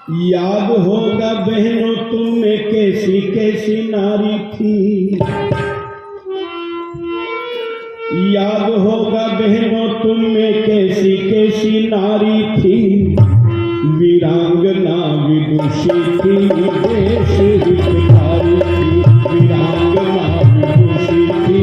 याद होगा बहनों तुम में कैसी कैसी नारी थी, याद होगा बहनों तुम में कैसी कैसी नारी थी, वीरांगना विदुषी थी देश हितकारी थी, वीरांगना विदुषी थी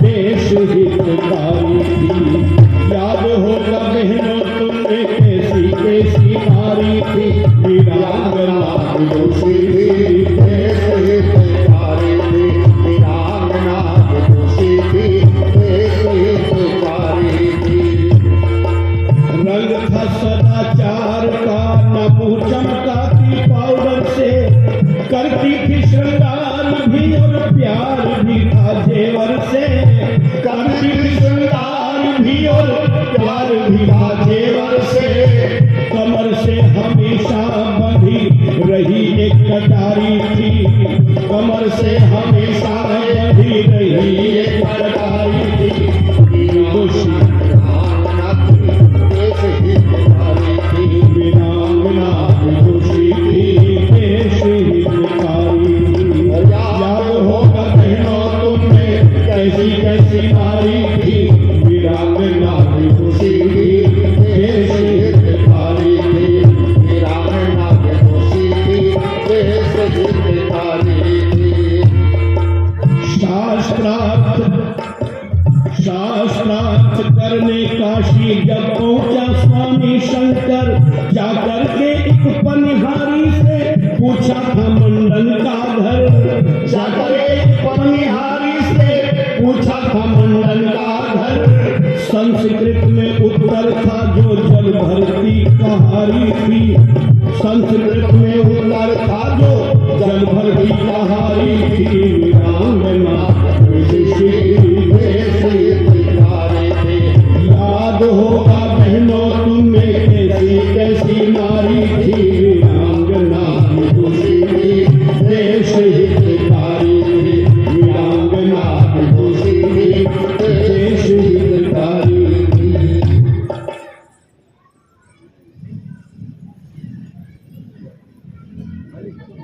देश हितकारी थी। याद होगा बहनों तुम में कैसी कैसी नारी थी, वीरांगना विदुषी थी देश हितकारी थी, वीरांगना विदुषी थी देश हितकारी थी। रंग था सदाचार का न मुँह चमकाती पाउडर से, करती थी श्रृंगार भी और प्यार भी था जेवर से, करती थी श्रृंगार भी और प्यार भी था जेवर से। कमर से हमेशा बंधी रही एक कटारी थी, कमर से हमेशा बंधी रही एक कटारी थी, वीरांगना विदुषी थी देश हितकारी थी। याद होगा बहनों तुम में कैसी कैसी नारी थी, वीरांगना विदुषी थी देश हितकारी थी, वीरांगना विदुषी थी देश हितकारी थी। शास्त्रार्थ करने काशी जब पहुंचा स्वामी शंकर, जाकर के एक पनिहारी से पूछा था मंडन का घर, जाकर एक पनिहारी से पूछा था मंडन का घर। संस्कृत में उत्तर था जो जल भरती कहारी थी, संस्कृत में उत्तर था जो जल भरती कहारी थी, वीरांगना विदुषी देश हितकारी थी। याद होगा बहनों तुम में कैसी कैसी नारी थी, वीरांगना विदुषी थी देश हितकारी थी, वीरांगना विदुषी थी देश हितकारी थी।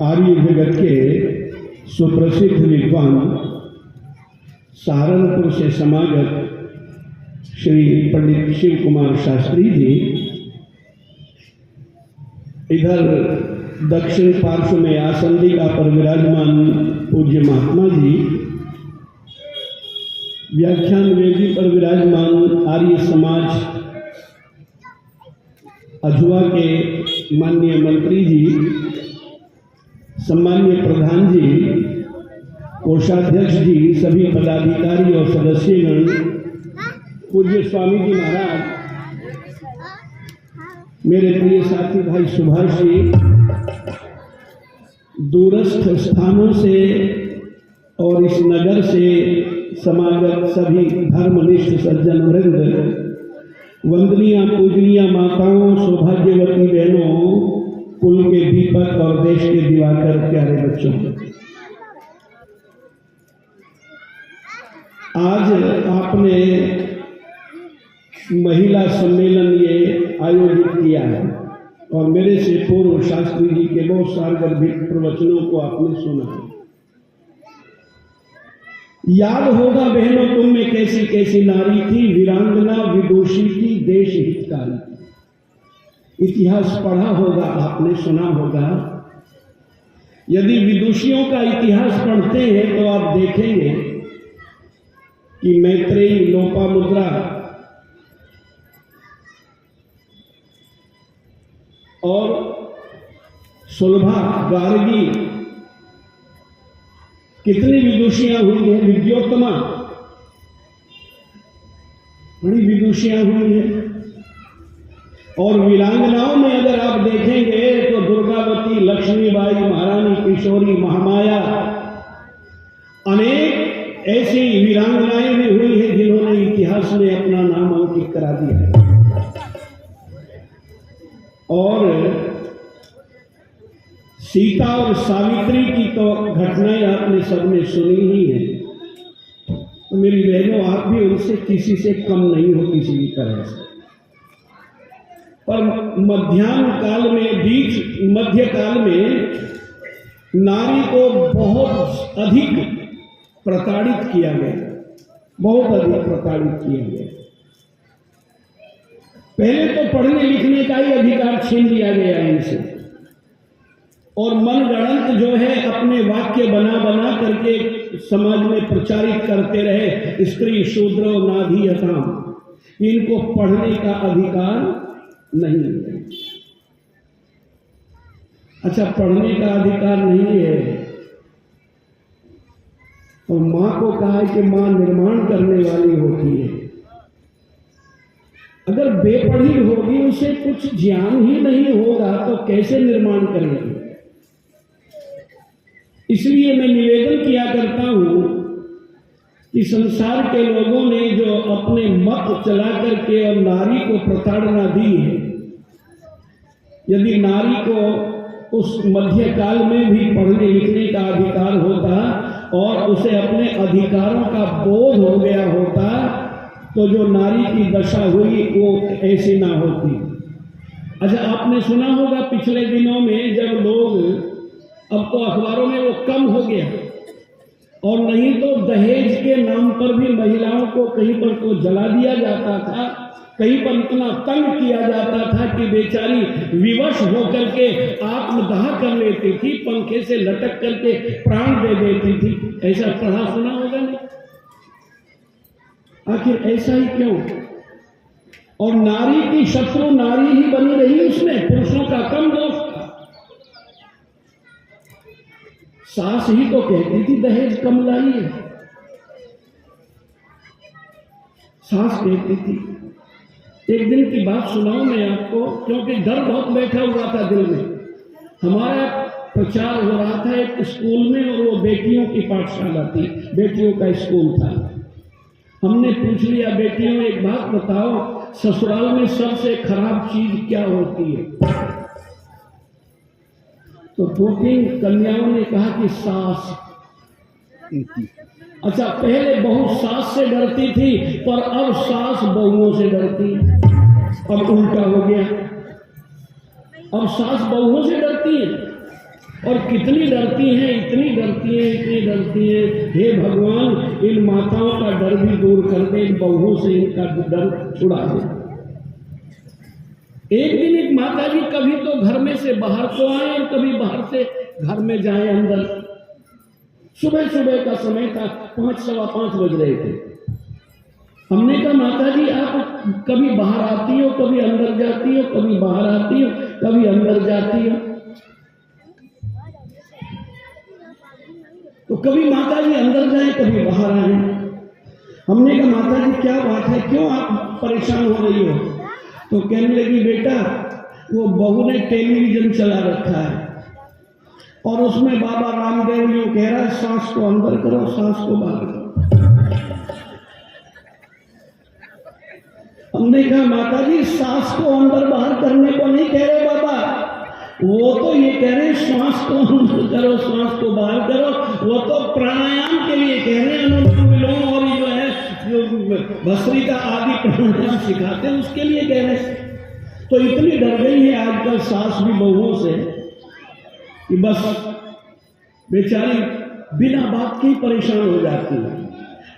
आर्य जगत के सुप्रसिद्ध विद्वान सहारनपुर से समागत श्री पंडित शिव कुमार शास्त्री जी इधर दक्षिण पार्श्व में आसंदिका पर विराजमान पूज्य महात्मा जी, व्याख्यान वेदी पर विराजमान आर्य समाज अधुआ के माननीय मंत्री जी, सम्माननीय प्रधान जी, कोषाध्यक्ष जी, सभी पदाधिकारी और सदस्यगण, पूज्य स्वामी जी महाराज, मेरे प्रिय साथी भाई सुभाष जी, दूरस्थ स्थानों से और इस नगर से समागत सभी धर्मनिष्ठ सज्जन वृंद, वंदनीय पूजनीय माताओं, सौभाग्यवती बहनों, कुल के दीपक और देश के दिवाकर प्यारे बच्चों, आज आपने महिला सम्मेलन ये आयोजित किया है और मेरे से पूर्व शास्त्री जी के बहुत सार्वजनिक प्रवचनों को आपने सुना है। याद होगा बहनों तुम में कैसी कैसी नारी थी, वीरांगना विदुषी थी देश हितकारी थी। इतिहास पढ़ा होगा आपने, सुना होगा। यदि विदुषियों का इतिहास पढ़ते हैं तो आप देखेंगे कि मैत्रेयी, लोपामुद्रा और सुलभा, गार्गी, कितनी विदुषियां हुई हैं। विद्योत्तमा बड़ी विदुषियां हुई हैं। और वीरांगनाओं में अगर आप देखेंगे तो दुर्गावती, लक्ष्मीबाई, महारानी किशोरी, महामाया, अनेक ऐसी वीरांगनाएं भी हुई हैं जिन्होंने इतिहास में अपना नाम अंकित करा दिया है। और सीता और सावित्री की तो घटनाएं आपने सबने सुनी ही है। तो मेरी बहनों, आप भी उनसे किसी से कम नहीं हो, किसी भी तरह से। पर मध्याह्न काल में, बीच मध्य काल में नारी को बहुत अधिक प्रताड़ित किया गया, बहुत अधिक प्रताड़ित किया गया। पहले तो पढ़ने लिखने का ही अधिकार छीन लिया गया इनसे, और मनगढ़ंत जो है अपने वाक्य बना बना करके समाज में प्रचारित करते रहे, स्त्री शूद्रो नाधीयताम, इनको पढ़ने का अधिकार नहीं है। अच्छा, पढ़ने का अधिकार नहीं है, और मां को कहा है कि मां निर्माण करने वाली होती है। अगर बेपढ़ी होगी, उसे कुछ ज्ञान ही नहीं होगा तो कैसे निर्माण करेगी। इसलिए मैं निवेदन किया करता हूं कि संसार के लोगों ने जो अपने मत चला करके और नारी को प्रताड़ना दी है, यदि नारी को उस मध्यकाल में भी पढ़ने लिखने का अधिकार होता और उसे अपने अधिकारों का बोध हो गया होता, तो जो नारी की दशा हुई वो ऐसी ना होती। अच्छा, आपने सुना होगा पिछले दिनों में जब लोग, अब तो अखबारों में वो कम हो गया, और नहीं तो दहेज के नाम पर भी महिलाओं को कहीं पर तो जला दिया जाता था, कहीं पर इतना तंग किया जाता था कि बेचारी विवश होकर के आत्मदाह कर लेती थी, पंखे से लटक करके प्राण दे देती थी। ऐसा पढ़ा सुना होगा नहीं? आखिर ऐसा ही क्यों? और नारी की शत्रु नारी ही बनी रही, उसमें पुरुषों का कम दोष था। सास ही तो कहती थी दहेज कम लाइए, सास कहती थी। एक दिन की बात सुनाऊं मैं आपको, क्योंकि डर बहुत बैठा हुआ था दिल में। हमारा प्रचार हो रहा था एक स्कूल में, और वो बेटियों की पाठशाला थी, बेटियों का स्कूल था। हमने पूछ लिया, बेटियों एक बात बताओ, ससुराल में सबसे खराब चीज क्या होती है? तो 2-3 कन्याओं ने कहा कि सास। अच्छा, पहले बहू सास से डरती थी, पर अब सास बहुओं से डरती। अब उल्टा हो गया, अब सास बहुओं से डरती है। और कितनी डरती हैं, इतनी डरती हैं, इतनी डरती हैं। हे भगवान, इन माताओं का डर भी दूर कर दे, इन बहुओं से इनका डर छुड़ा दे। एक दिन एक माता जी कभी तो घर में से बाहर को आए और कभी बाहर से घर में जाए अंदर। सुबह सुबह का समय था, 5, सवा 5 बज रहे थे। हमने कहा, माता जी आप कभी बाहर आती हो, कभी अंदर जाती हो, कभी बाहर आती हो, कभी अंदर जाती हो। तो कभी माता जी अंदर जाए, कभी बाहर आए। हमने कहा, माता जी क्या बात है, क्यों आप परेशान हो रही हो? तो कहने लगी, बेटा वो बहू ने टेलीविजन चला रखा है और उसमें बाबा रामदेव यूं कह रहा है, सांस को अंदर करो, सांस को बाहर करो। हमने कहा, माता जी सांस को अंदर बाहर करने को नहीं कह रहे बाबा, वो तो ये कह रहे श्वास को अंदर करो, श्वास को बाहर करो। वो तो प्राणायाम के लिए कह रहे हैं, अनुलोम विलोम और जो है जो भस्त्रिका आदि प्राणायाम सिखाते हैं उसके लिए कह रहे हैं। तो इतनी डर गई है आजकल सास भी बहुओं से कि बस बेचारी बिना बात के ही परेशान हो जाती है।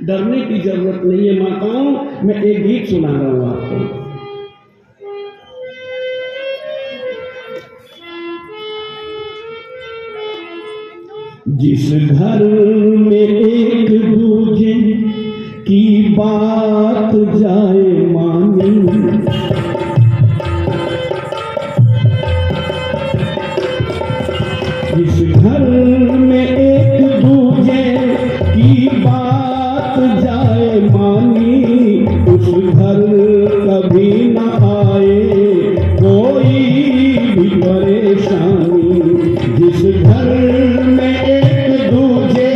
डरने की जरूरत नहीं है माताओं। मैं एक गीत सुना रहा हूं आपको। जिस घर में एक दूजे की बात जाए मानी, जिस घर में एक दूजे की बात जाए मानी, उस घर कभी न आए कोई भी परेशानी। जिस घर में एक दूजे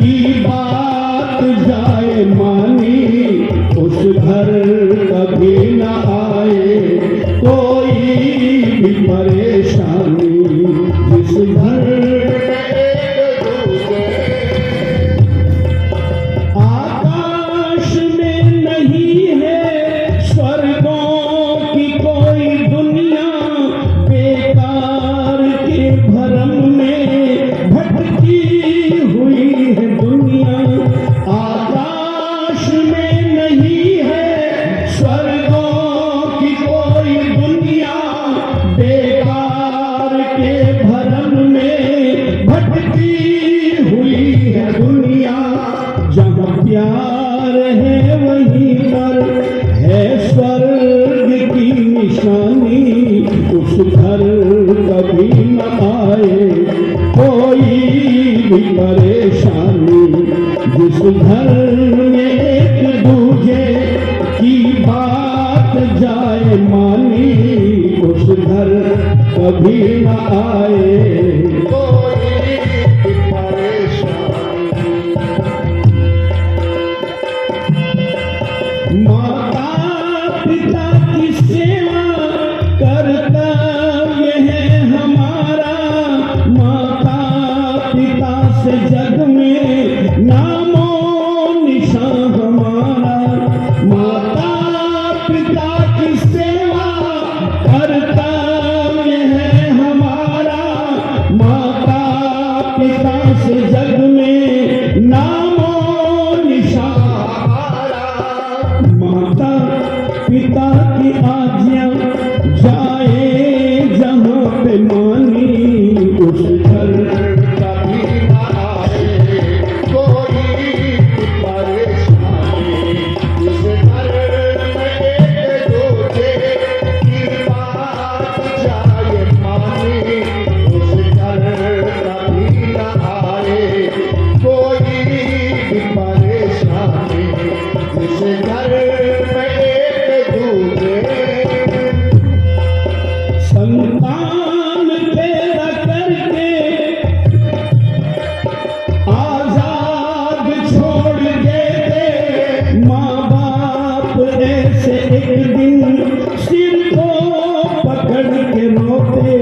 की बात जाए मानी, उस घर कभी न आए कोई भी परेशानी। जिस घर आकाश में नहीं है स्वर्गों की कोई घर कभी न आए कोई भी परेशानी, जिस घर में एक दूजे की बात जाए मानी, उस घर कभी न आए कोई भी परेशानी। माता पिता की सेवा कर्तव्य है हमारा, माता पिता से जग में नामो निशान हमारा। माता पिता की सेवा कर्तव्य है हमारा, माता पिता से जग में नामो निशान हमारा। माता पिता की आज्ञा जाए जहाँ पे मानी, उस घर कभी न आए कोई परेशानी, उस घर में एक दूजे की बात जाए मानी, उस घर कभी न आए कोई भी परेशानी, उस घर में एक दूजे। संतान पैदा करके आजाद छोड़ देते माँ बाप, ऐसे एक दिन सिर को पकड़ के रोते।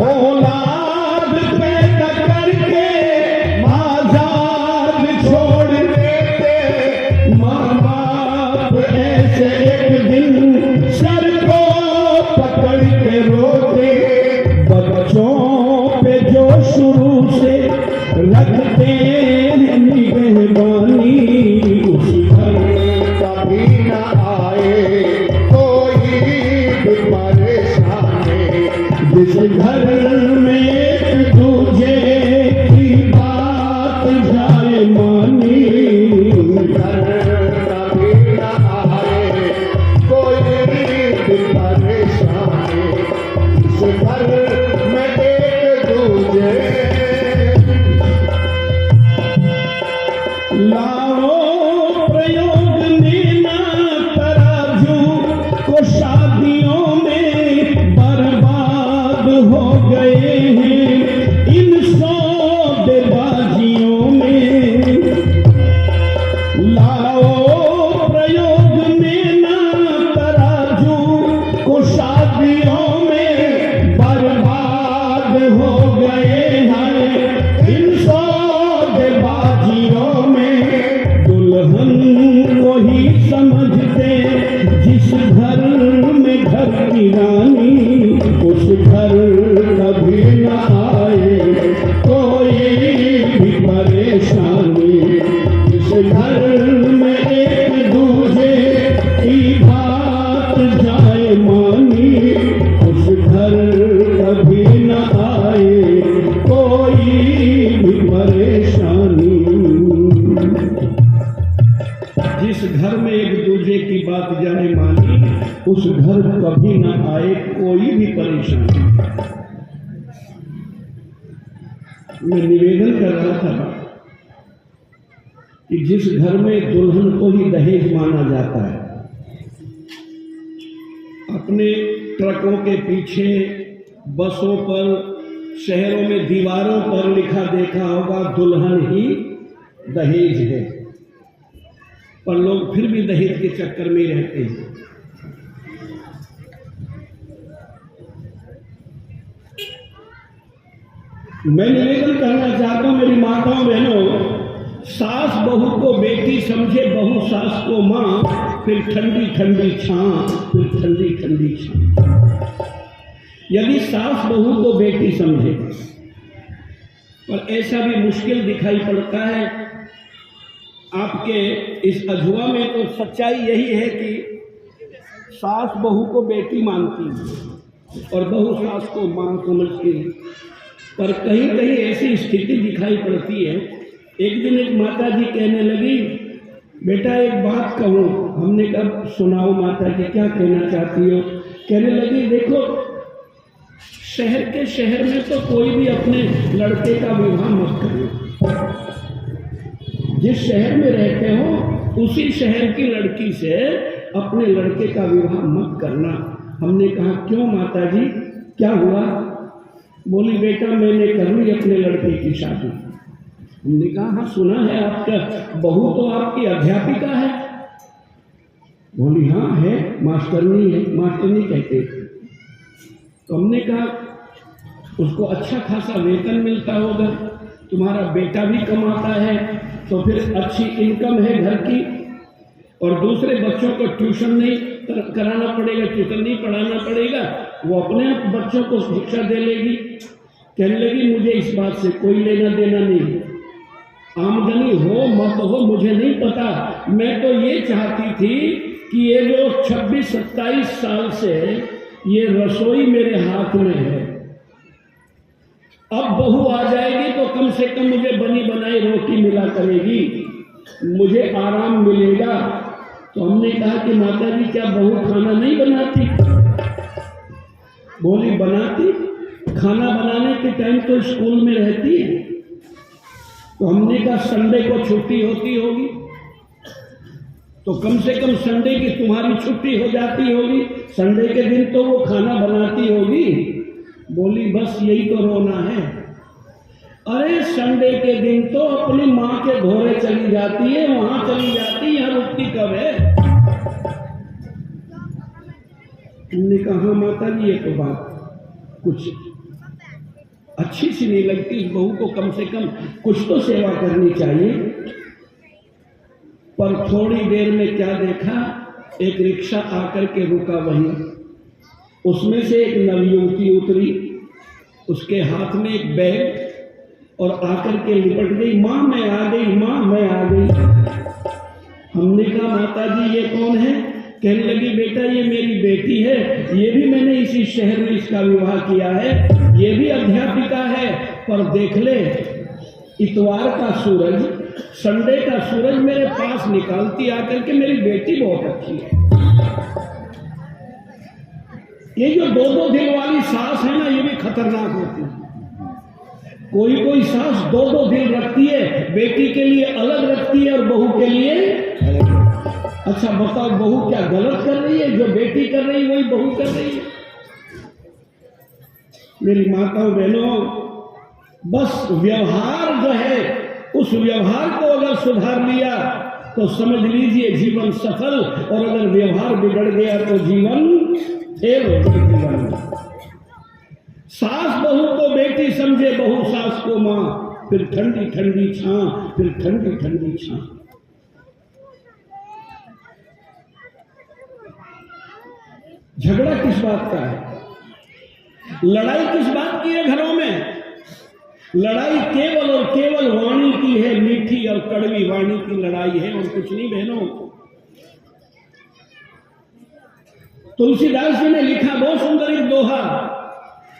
औलाद पैदा करके आजाद छोड़ देते माँ बाप, ऐसे एक दिन सर को पकड़ के रोते। बच्चों पे जो शुरू से रखते हैं निगहबानी, उस घर कभी न आए कोई भी परेशानी, जिस घर में एक दूजे की बात जाए मानी, घर कभी न आए कोई भी परेशानी, जिस घर में एक दूजे। लाओ प्रयोग में ना तराजू को, शादियों में बर्बाद हो गए हैं इन सौदेबाजियों में। लाओ प्रयोग में ना तराजू को, शादियों में बर्बाद हो गए हैं इन सौदेबाजियों में। दुल्हन को ही समझते जिस घर में घर की रानी, उस घर कभी न आए कोई भी परेशानी, जिस घर में एक दूजे की बात जाए मानी, उस घर कभी न आए कोई भी परेशानी। जिस घर में एक दूजे की बात जाए मानी, उस घर कभी न आए कोई भी परेशानी। मैं निवेदन कर रहा था कि जिस घर में दुल्हन को ही दहेज माना जाता है, अपने ट्रकों के पीछे, बसों पर, शहरों में दीवारों पर लिखा देखा होगा दुल्हन ही दहेज है, पर लोग फिर भी दहेज के चक्कर में रहते हैं। मैं निवेदन करना चाहता हूं मेरी माताओं बहनों, सास बहू को बेटी समझे, बहू सास को मां, फिर ठंडी ठंडी छां, फिर ठंडी ठंडी छां। यदि सास बहू को बेटी समझे, पर ऐसा भी मुश्किल दिखाई पड़ता है आपके इस अधुआ में, तो सच्चाई यही है कि सास बहू को बेटी मानती है और बहू सास को मां समझती है, पर कहीं कहीं ऐसी स्थिति दिखाई पड़ती है। एक दिन एक माता जी कहने लगी, बेटा एक बात कहूँ। हमने कहा सुनाओ माता जी, क्या कहना चाहती हो? कहने लगी, देखो शहर में तो कोई भी अपने लड़के का विवाह मत करे। जिस शहर में रहते हो उसी शहर की लड़की से अपने लड़के का विवाह मत करना। हमने कहा क्यों माता जी, क्या हुआ? बोली बेटा मैंने कर ली अपने लड़के की शादी। हमने कहा हाँ सुना है आपका बहू तो आपकी अध्यापिका है। बोली हाँ है, मास्टरनी है, मास्टरनी कहते हैं। तो हमने कहा उसको अच्छा खासा वेतन मिलता होगा, तुम्हारा बेटा भी कमाता है तो फिर अच्छी इनकम है घर की, और दूसरे बच्चों को ट्यूशन नहीं कराना पड़ेगा, ट्यूशन नहीं पढ़ाना पड़ेगा, वो अपने आप बच्चों को शिक्षा दे लेगी। कहने लगी मुझे इस बात से कोई लेना देना नहीं, आमदनी हो मत हो मुझे नहीं पता, मैं तो ये चाहती थी कि ये जो 26-27 साल से ये रसोई मेरे हाथ में है, अब बहू आ जाएगी तो कम से कम मुझे बनी बनाई रोटी मिला करेगी, मुझे आराम मिलेगा। तो हमने कहा कि माता जी क्या बहू खाना नहीं बनाती? बोली बनाती, खाना बनाने के टाइम तो स्कूल में रहती है। तो हमने कहा संडे को छुट्टी होती होगी तो कम से कम संडे की तुम्हारी छुट्टी हो जाती होगी, संडे के दिन तो वो खाना बनाती होगी। बोली बस यही तो रोना है। अरे संडे के दिन तो अपनी माँ के घोड़े चली जाती है, वहां चली जाती, यहाँ रुकती कब है? हमने कहा माता जी ये तो बात कुछ अच्छी सी नहीं लगती, इस बहू को कम से कम कुछ तो सेवा करनी चाहिए। पर थोड़ी देर में क्या देखा, एक रिक्शा आकर के रुका वहीं, उसमें से एक नवयुवती उतरी, उसके हाथ में एक बैग, और आकर के लिपट गई, माँ मैं आ गई, माँ मैं आ गई। हमने कहा माता जी ये कौन है? कहने लगी बेटा ये मेरी बेटी है, ये भी मैंने इसी शहर में इसका विवाह किया है, ये भी अध्यापिका है, पर देख ले इतवार का सूरज, संडे का सूरज मेरे पास निकालती आकर के, मेरी बेटी बहुत अच्छी है। ये जो 2-2 दिन वाली सास है ना, ये भी खतरनाक होती है। कोई कोई सास 2-2 दिन रखती है, बेटी के लिए अलग रखती है और बहू के लिए। अच्छा बताओ बहू क्या गलत कर रही है? जो बेटी कर रही है वही बहू कर रही है। मेरी माताओं बहनों, बस व्यवहार जो है, उस व्यवहार को अगर सुधार लिया तो समझ लीजिए जीवन सफल, और अगर व्यवहार बिगड़ गया तो जीवन फेल हो गया। सास बहू को बेटी समझे, बहू सास को मां, फिर ठंडी ठंडी छां, फिर ठंडी ठंडी छां। झगड़ा किस बात का है? लड़ाई किस बात की है घरों में? लड़ाई केवल और केवल वाणी की है, मीठी और कड़वी वाणी की लड़ाई है, और कुछ नहीं बहनों। तुलसीदास जी ने लिखा बहुत सुंदर एक दोहा,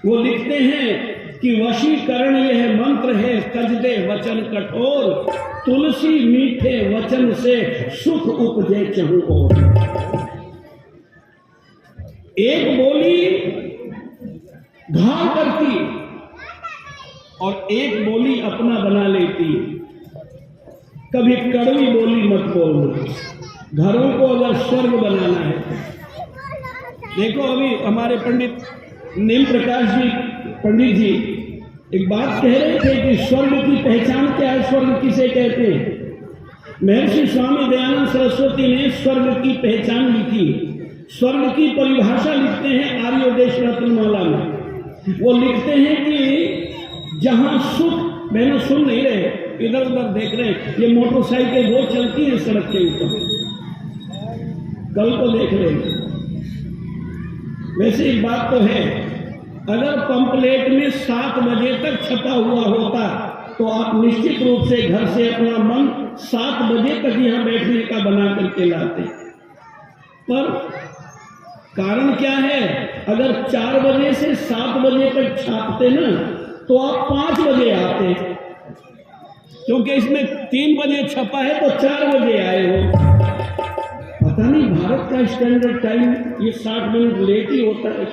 वो लिखते हैं कि वशीकरण यह मंत्र है, तज दे वचन कठोर, तुलसी मीठे वचन से सुख उपजे चहु ओर। एक बोली घाव करती और एक बोली अपना बना लेती। कभी कड़वी बोली मत बोलना, घरों को अगर स्वर्ग बनाना है। देखो अभी हमारे पंडित नील प्रकाश जी, पंडित जी एक बात कह रहे थे कि स्वर्ग की पहचान क्या है, स्वर्ग किसे कहते हैं। महर्षि स्वामी दयानंद सरस्वती ने स्वर्ग की पहचान लिखी। स्वर्ग की परिभाषा लिखते हैं आर्योदेश रत्नमाला में। वो लिखते हैं कि जहां सुख, मैंने सुन नहीं रहे, इधर उधर देख रहे हैं, ये मोटरसाइकिल रोज चलती है सड़क के ऊपर, कल को देख रहे हैं। वैसे एक बात तो है, अगर पंपलेट में 7 बजे तक छपा हुआ होता तो आप निश्चित रूप से घर से अपना मन 7 बजे तक यहां बैठने का बना करके लाते। पर कारण क्या है, अगर 4 बजे से 7 बजे तक छापते ना तो आप 5 बजे आते, क्योंकि इसमें 3 बजे छपा है तो 4 बजे आए हो। पता नहीं भारत का स्टैंडर्ड टाइम ये 60 मिनट लेट ही होता है।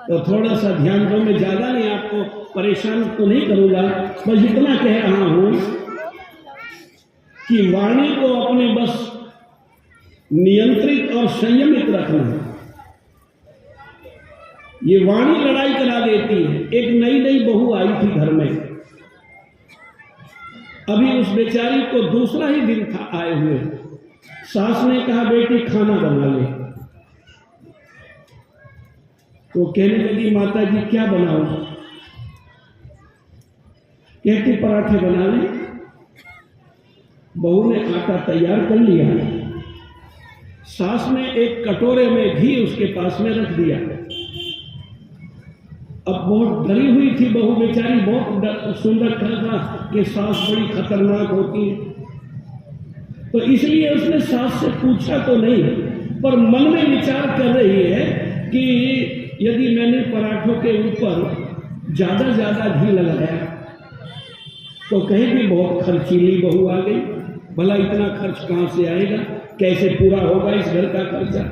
तो थोड़ा सा ध्यान दो। मैं ज्यादा नहीं, आपको परेशान तो नहीं करूंगा, बस इतना कह रहा हूं कि वाणी को अपने बस नियंत्रित और संयमित रखना है। ये वाणी लड़ाई करा देती है। एक नई नई बहू आई थी घर में, अभी उस बेचारी को दूसरा ही दिन था आए हुए। सास ने कहा बेटी खाना बना ले, तो कहने लगी माता जी क्या बनाऊं? कहती पराठे बना ले। बहू ने आटा तैयार कर लिया, सास ने एक कटोरे में घी उसके पास में रख दिया। अब बहुत डरी हुई थी बहू बेचारी, बहुत सुंदर था कि सास बड़ी खतरनाक होती है, तो इसलिए उसने सास से पूछा तो नहीं, पर मन में विचार कर रही है कि यदि मैंने पराठों के ऊपर ज्यादा घी लगाया तो कहेगी बहुत खर्चीली बहू आ गई, भला इतना खर्च कहां से आएगा, कैसे पूरा होगा इस घर का खर्चा।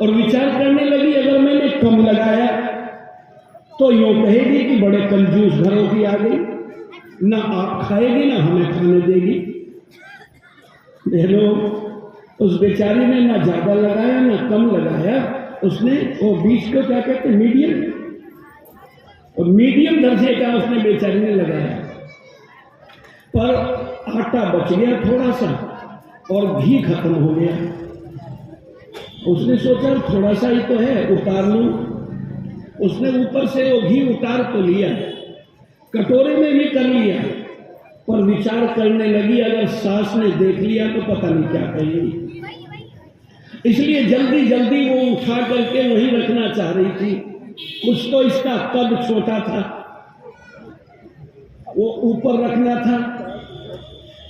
और विचार करने लगी अगर मैंने कम लगाया तो यूं कहेगी कि बड़े कंजूस घरों की आ गई, ना आप खाएगी ना हमें खाने देगी। बहनों, उस बेचारी ने ना ज्यादा लगाया ना कम लगाया, उसने वो बीच को क्या कहते मीडियम, और मीडियम दर्जे का उसने बेचारी ने लगाया। पर आटा बच गया थोड़ा सा और घी खत्म हो गया। उसने सोचा थोड़ा सा ही तो है, उतार लूं। उसने ऊपर से वो घी उतार तो लिया, कटोरे में भी कर लिया, पर विचार करने लगी अगर सास ने देख लिया तो पता नहीं क्या कहेगी, इसलिए जल्दी जल्दी वो उठा करके वहीं रखना चाह रही थी। कुछ तो इसका कद छोटा था, वो ऊपर रखना था,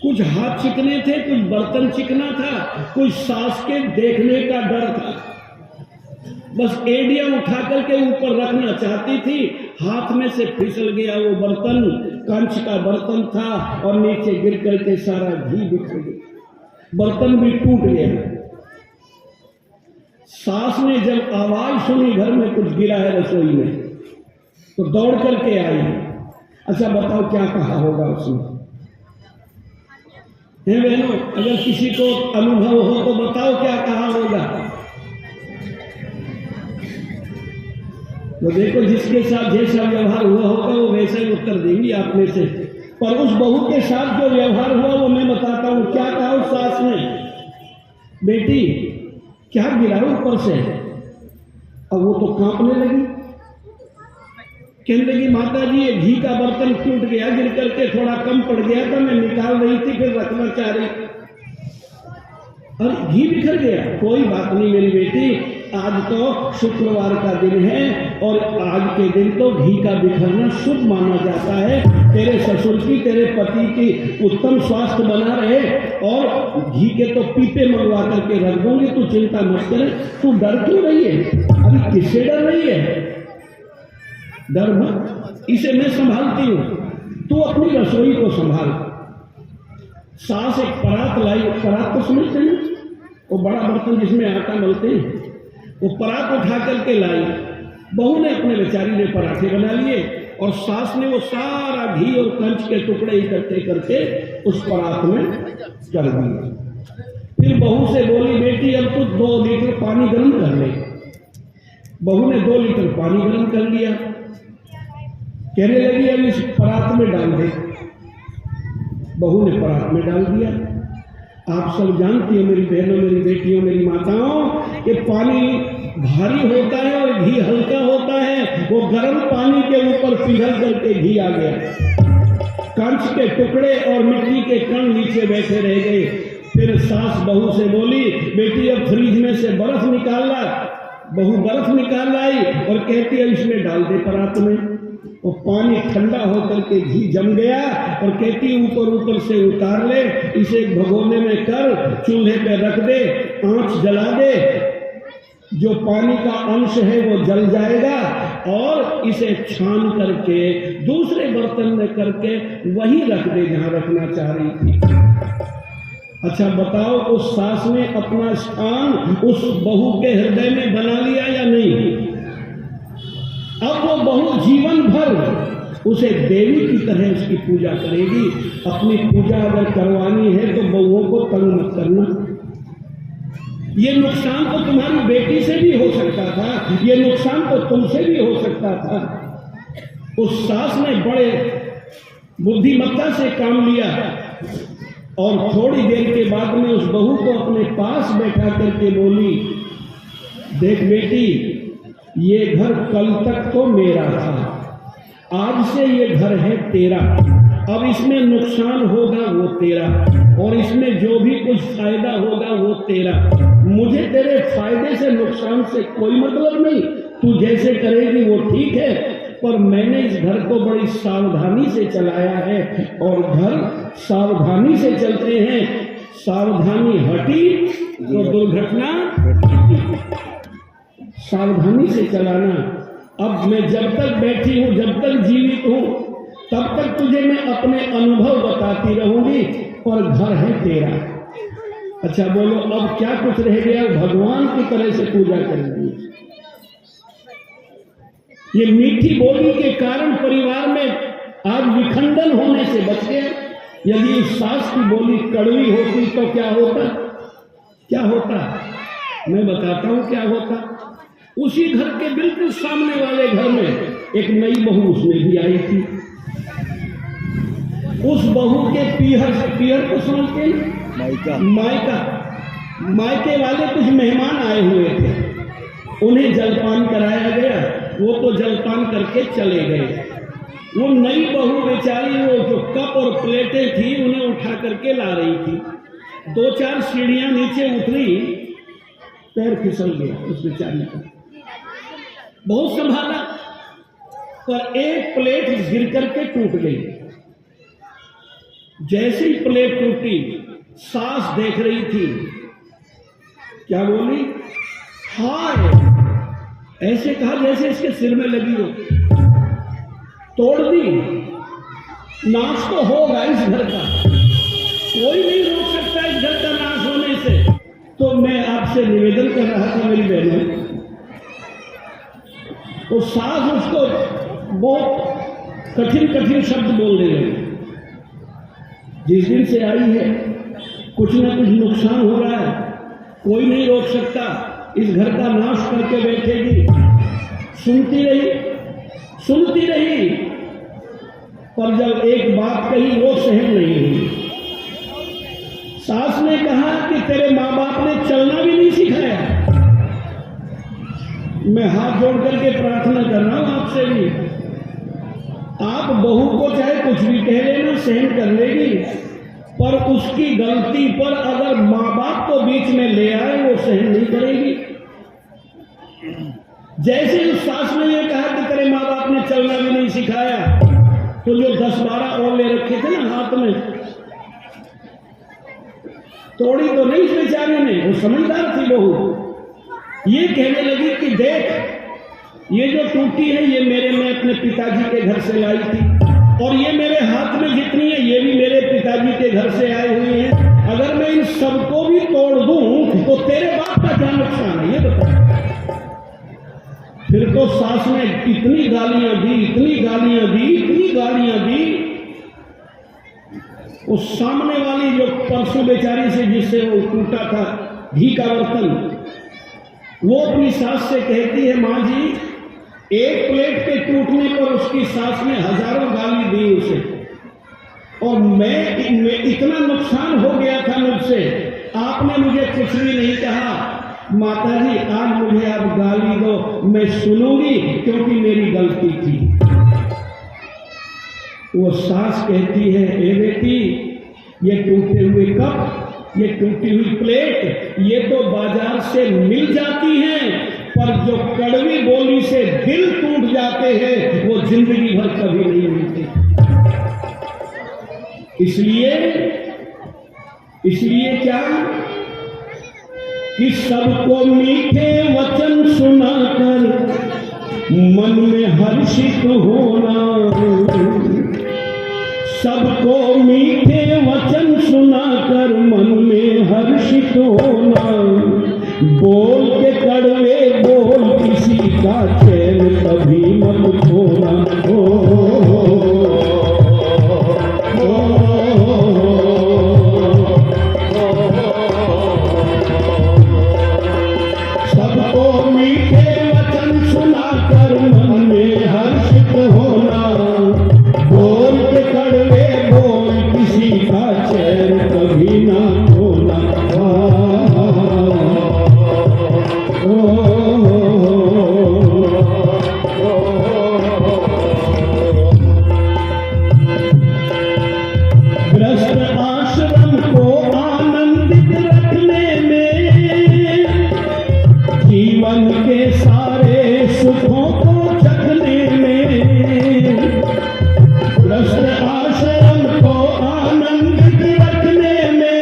कुछ हाथ चिकने थे, कुछ बर्तन चिकना था, कुछ सास के देखने का डर था। बस एडिया उठा करके ऊपर रखना चाहती थी, हाथ में से फिसल गया वो बर्तन, कंच का बर्तन था और नीचे गिर करके सारा घी बिखर गया, बर्तन भी टूट गया। सास ने जब आवाज सुनी घर में कुछ गिरा है रसोई में, तो दौड़ करके आई। अच्छा बताओ क्या कहा होगा उसने? हे बहनों, अगर किसी को अनुभव हो तो बताओ क्या कहा होगा। तो देखो जिसके साथ जैसा व्यवहार हुआ होगा वो वैसे ही उत्तर देंगी आप में से। पर उस बहू के साथ जो व्यवहार हुआ वो मैं बताता हूं। क्या कहा उस सास ने? बेटी क्या गिरा ऊपर से? अब वो तो कांपने लगी, कहने लगी माता जी ये घी का बर्तन टूट गया, गिर करके थोड़ा कम पड़ गया था, मैं निकाल रही थी फिर रखना चाह रही, और घी बिखर गया। कोई बात नहीं मेरी बेटी, आज तो शुक्रवार का दिन है और आज के दिन तो घी का बिखरना शुभ माना जाता है। तेरे ससुर की, तेरे पति की उत्तम स्वास्थ्य बना रहे, और घी के तो पीपे मंगवा करके रख दूंगी, तू चिंता मत करे। तू डर क्यों रही है? अभी किससे डर रही है? डर मत, इसे मैं संभालती हूं, तू अपनी रसोई को संभाल। सास एक परात लाई, परात तो समझते हैं, वो बड़ा बर्तन जिसमें आटा मलते हैं, वो परात उठा करके लाई। बहू ने अपने बेचारी ने पराठे बना लिए और सास ने वो सारा घी और कंच के टुकड़े इकट्ठे करके उस परात में कर दिए। फिर बहू से बोली बेटी अब तू 2 लीटर पानी गर्म कर ले। बहू ने 2 लीटर पानी गर्म कर लिया, कहने लगी अब इस परात में डाल दे। बहू ने परात में डाल दिया। आप सब जानती हो मेरी बहनों, मेरी बेटियों, मेरी माताओं, कि पानी भारी होता है और घी हल्का होता है। वो गर्म पानी के ऊपर पिघल करके घी आ गया, कंच के टुकड़े और मिट्टी के कण नीचे बैठे रह गए। फिर सास बहू से बोली बेटी अब फ्रिज में से बर्फ निकाल ला। बहू बर्फ निकाल लाई और कहती है इसमें डाल दे परात में। वो पानी ठंडा होकर के घी जम गया और कहती ऊपर ऊपर से उतार ले, इसे भगोने में कर, चूल्हे पे रख दे, आंच जला दे, जो पानी का अंश है वो जल जाएगा, और इसे छान करके दूसरे बर्तन में करके वहीं रख दे जहां रखना चाह रही थी। अच्छा बताओ उस सास ने अपना स्थान उस बहू के हृदय में बना लिया या नहीं? जीवन भर उसे देवी की तरह उसकी पूजा करेगी। अपनी पूजा अगर करवानी है तो बहुओं को तंग मत करना। ये नुकसान तो तुम्हारी बेटी से भी हो सकता था, ये नुकसान तो तुमसे भी हो सकता था। उस सास ने बड़े बुद्धिमत्ता से काम लिया और थोड़ी देर के बाद में उस बहू को अपने पास बैठा करके बोली, देख बेटी, ये घर कल तक तो मेरा था, आज से ये घर है तेरा। अब इसमें नुकसान होगा वो तेरा, और इसमें जो भी कुछ फायदा होगा वो तेरा। मुझे तेरे फायदे से नुकसान से कोई मतलब नहीं, तू जैसे करेगी वो ठीक है, पर मैंने इस घर को बड़ी सावधानी से चलाया है, और घर सावधानी से चलते हैं, सावधानी हटी तो दुर्घटना घटी। सावधानी से चलाना। अब मैं जब तक बैठी हूं, जब तक जीवित हूं, तब तक तुझे मैं अपने अनुभव बताती रहूंगी, पर घर है तेरा। अच्छा बोलो, अब क्या कुछ रह गया? भगवान की तरह से पूजा करेंगी। ये मीठी बोली के कारण परिवार में आज विखंडन होने से बच गए। यदि उस सास की बोली कड़वी होती तो क्या होता? क्या होता? मैं बताता हूं क्या होता। उसी घर के बिल्कुल सामने वाले घर में एक नई बहू उसमें भी आई थी। उस बहू के पीहर को समझते हैं, मायके वाले कुछ मेहमान आए हुए थे, उन्हें जलपान कराया गया। वो तो जलपान करके चले गए। वो नई बहू बेचारी, वो जो कप और प्लेटें थी उन्हें उठा करके ला रही थी। 2-4 सीढ़ियां नीचे उतरी, पैर फिसल गया उस बेचारी का। बहुत संभाला, पर एक प्लेट गिर करके टूट गई। जैसे ही प्लेट टूटी, सास देख रही थी, क्या बोली? हाय! ऐसे कहा जैसे इसके सिर में लगी हो। तोड़ दी। नाश तो होगा इस घर का, कोई नहीं रोक सकता इस घर का नाश होने से। तो मैं आपसे निवेदन कर रहा था मेरी बहनों, तो सास उसको बहुत कठिन शब्द बोल रहे हैं। जिस दिन से आई है कुछ ना कुछ नुकसान हो रहा है, कोई नहीं रोक सकता, इस घर का नाश करके बैठेगी। सुनती रही, पर जब एक बात कही वो सहन नहीं हुई। सास ने कहा कि तेरे माँ बाप ने चलना भी नहीं सिखाया। मैं हाथ जोड़ करके प्रार्थना कर रहा हूं आपसे भी, आप बहू को चाहे कुछ भी कह लेना, सहन कर लेगी, पर उसकी गलती पर अगर माँ बाप को बीच में ले आए वो सहन नहीं करेगी। जैसे उस सास ने ये कहा कि तेरे माँ बाप ने चलना भी नहीं सिखाया, तो जो 10-12 और ले रखे थे ना हाथ में, तोड़ी तो नहीं इस बेचारे ने, वो समझदार थी बहू। ये कहने लगी कि देख, ये जो टूटी है ये मैं अपने पिताजी के घर से लाई थी, और ये मेरे हाथ में जितनी है ये भी मेरे पिताजी के घर से आई हुई है। अगर मैं इन सबको भी तोड़ दूं तो तेरे बाप का क्या नुकसान है, ये बता। फिर तो सास ने इतनी गालियां दी, उस सामने वाली जो परसों बेचारी से जिससे वो टूटा था घी का बर्तन, वो अपनी सास से कहती है, माँ जी, एक प्लेट के टूटने पर उसकी सास ने हजारों गाली दी उसे, और मैं इतना नुकसान हो गया था मुझसे, आपने मुझे कुछ भी नहीं कहा। माताजी, आज मुझे आप गाली दो, मैं सुनूंगी, क्योंकि मेरी गलती थी। वो सास कहती है, ए बेटी, ये टूटे हुए कप, ये टूटी हुई प्लेट, ये तो बाजार से मिल जाती हैं, पर जो कड़वी बोली से दिल टूट जाते हैं वो जिंदगी भर कभी नहीं मिलते। इसलिए क्या कि सबको मीठे वचन सुनाकर मन में हर्षित होना, सबको मीठे वचन सुनाकर मन में हर्षित होना, बोल के कड़वे बोल किसी का चैन कभी मत खोना, सुखों को चखने में, रस आश्रम को आनंदित रखने में,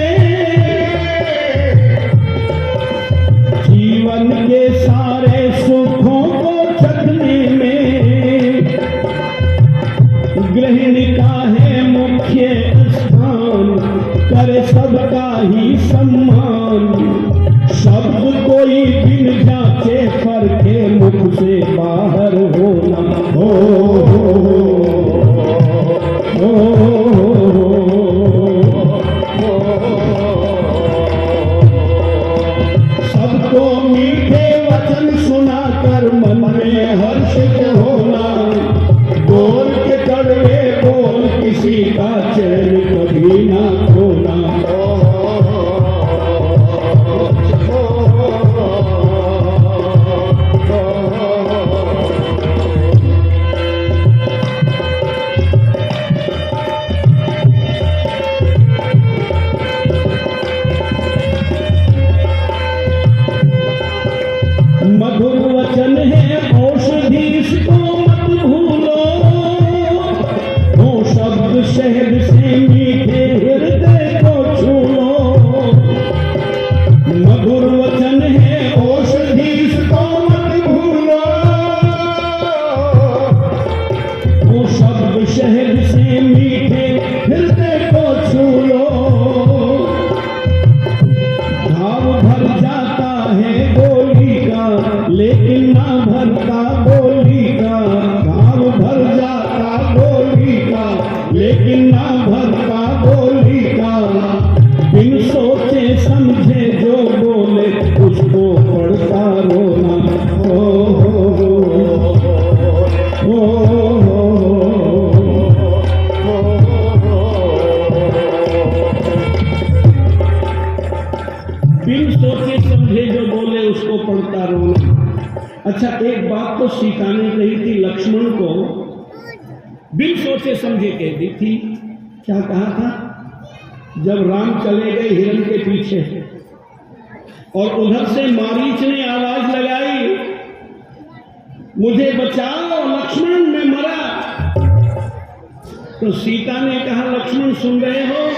जीवन के सारे सुखों को चखने में, गृहिणी का है मुख्य स्थान, करे सबका ही सम्मान, शब्द कोई बिन जांचे परखे मुख से बाहर होना हो, सबको मीठे वचन सुनाकर मन में हर्षित होना, बोल के कड़वे बोल किसी का चैन कभी ना खोना। मधुर वचन है औषधि, इसको मत भूलो, वो शब्द शहद से मीठे हृदय को छू लो। मधुर वचन है औषधि, इसको मत भूलो, वो शब्द शहद से मीठे हृदय को छू लो। घाव भर जाता है गोली का, लेकिन ना भरता गोली का, घाव भर जाता गोली का, लेकिन ना भरता गोली का, बिन सोचे समझे जो बोले उसको पड़ता रोना। बिन सोचे समझे जो बोले उसको पड़ता रोना। अच्छा, एक बात तो सीता ने कही थी लक्ष्मण को, बिन सोचे समझे कहती थी। क्या कहा था? जब राम चले गए हिरण के पीछे और उधर से मारीच ने आवाज लगाई, मुझे बचाओ लक्ष्मण, मैं मरा। तो सीता ने कहा, लक्ष्मण सुन रहे हो?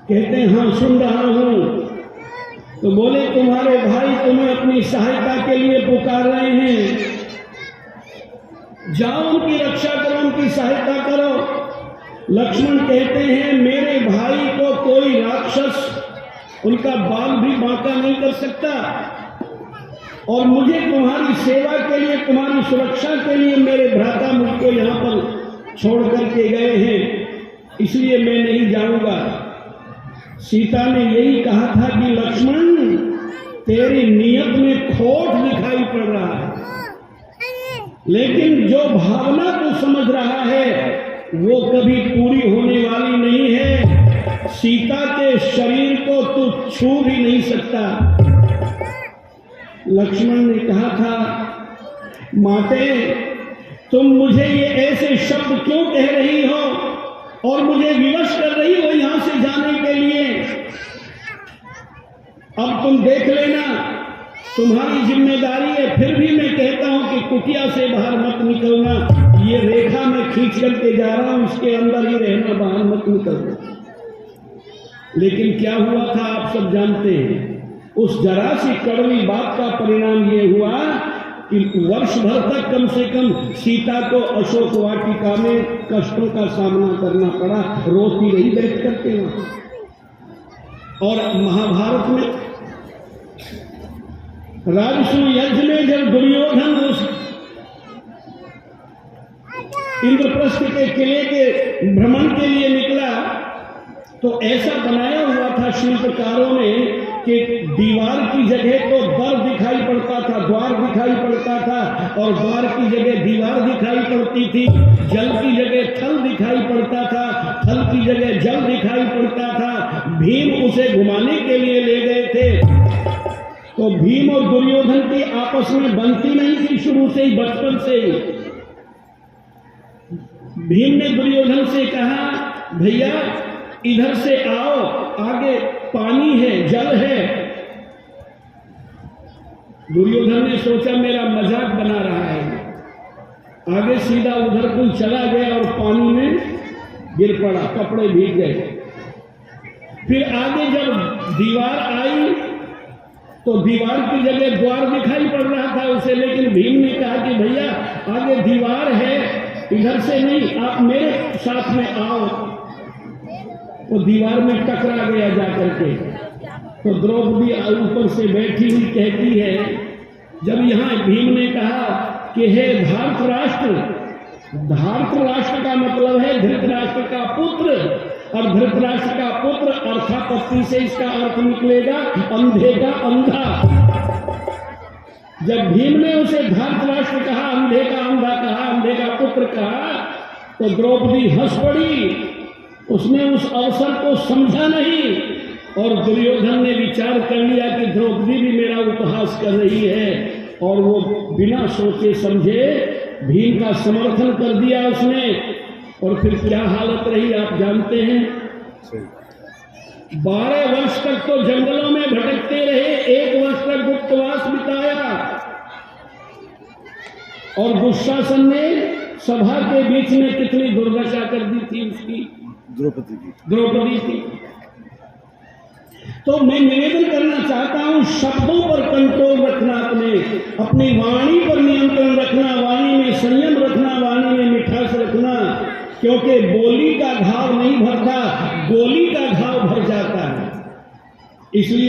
कहते हाँ सुन रहा हूं। तो बोले, तुम्हारे भाई तुम्हें अपनी सहायता के लिए पुकार रहे हैं, जाओ उनकी रक्षा करो, उनकी सहायता करो। लक्ष्मण कहते हैं, मेरे भाई को कोई राक्षस उनका बाल भी बांका नहीं कर सकता, और मुझे तुम्हारी सेवा के लिए, तुम्हारी सुरक्षा के लिए मेरे भ्राता मुझको यहाँ पर छोड़ करके गए हैं, इसलिए मैं नहीं जाऊंगा। सीता ने यही कहा था कि लक्ष्मण, तेरी नियत में खोट दिखाई पड़ रहा है, लेकिन जो भावना तू समझ रहा है वो कभी पूरी होने वाली नहीं है। सीता के शरीर को तू छू भी नहीं सकता। लक्ष्मण ने कहा था, माते तुम मुझे ये ऐसे शब्द क्यों कह रही हो और मुझे विवश कर रही हो यहां से जाने के लिए? अब तुम देख लेना, तुम्हारी जिम्मेदारी है। फिर भी मैं कहता हूं कि कुटिया से बाहर मत निकलना, ये रेखा मैं खींच करके जा रहा हूं, इसके अंदर ही रहना, बाहर मत निकलना। लेकिन क्या हुआ था आप सब जानते हैं। उस जरा सी कड़वी बात का परिणाम ये हुआ कि वर्ष भर तक कम से कम सीता को अशोक वाटिका में कष्टों का सामना करना पड़ा, रोती रही बैठ करके वहां। और महाभारत में राजसूय यज्ञ में जब दुर्योधन उस इंद्रप्रस्थ के किले के भ्रमण के लिए निकला, तो ऐसा बनाया हुआ था शिल्पकारों ने कि दीवार की जगह तो दर दिखाई पड़ता था, द्वार दिखाई पड़ता था, और द्वार की जगह दीवार दिखाई पड़ती थी, जल की जगह थल दिखाई पड़ता था, थल की जगह जल दिखाई पड़ता था। भीम उसे घुमाने के लिए ले गए थे, तो भीम और दुर्योधन की आपस में बनती नहीं थी शुरू से ही, बचपन से ही। भीम ने दुर्योधन से कहा, भैया इधर से आओ, आगे पानी है, जल है। दुर्योधन ने सोचा मेरा मजाक बना रहा है, आगे सीधा उधर कोई चला गया और पानी में गिर पड़ा, कपड़े भीग गए। फिर आगे जब दीवार आई तो दीवार की जगह द्वार दिखाई पड़ रहा था उसे, लेकिन भीम ने कहा कि भैया आगे दीवार है, इधर से नहीं, आप मेरे साथ में आओ। तो दीवार में टकरा गया जाकर के। तो द्रौपदी ऊपर से बैठी हुई कहती है, जब यहाँ भीम ने कहा कि हे धार्तराष्ट्र, धार्तराष्ट्र का मतलब है धृतराष्ट्र का पुत्र, और धृतराष्ट्र का पुत्र अर्थापत्ति से इसका अर्थ निकलेगा अंधे का अंधा। जब भीम ने उसे धार्तराष्ट्र कहा, अंधे का अंधा कहा, अंधे का पुत्र कहा, तो द्रौपदी हंस पड़ी। उसने उस अवसर को समझा नहीं, और दुर्योधन ने विचार कर लिया कि द्रौपदी भी मेरा उपहास कर रही है, और वो बिना सोचे समझे भीम का समर्थन कर दिया उसने। और फिर क्या हालत रही आप जानते हैं। 12 वर्ष तक तो जंगलों में भटकते रहे, 1 वर्ष तक गुप्तवास बिताया, और दुशासन ने सभा के बीच में कितनी दुर्दशा कर दी थी उसकी, द्रौपदी की। तो मैं निवेदन करना चाहता हूं, शब्दों पर कंट्रोल रखना, अपनी वाणी पर नियंत्रण रखना, वाणी में संयम रखना, वाणी में मिठास रखना, क्योंकि बोली का घाव नहीं भरता, गोली का घाव भर जाता है। इसलिए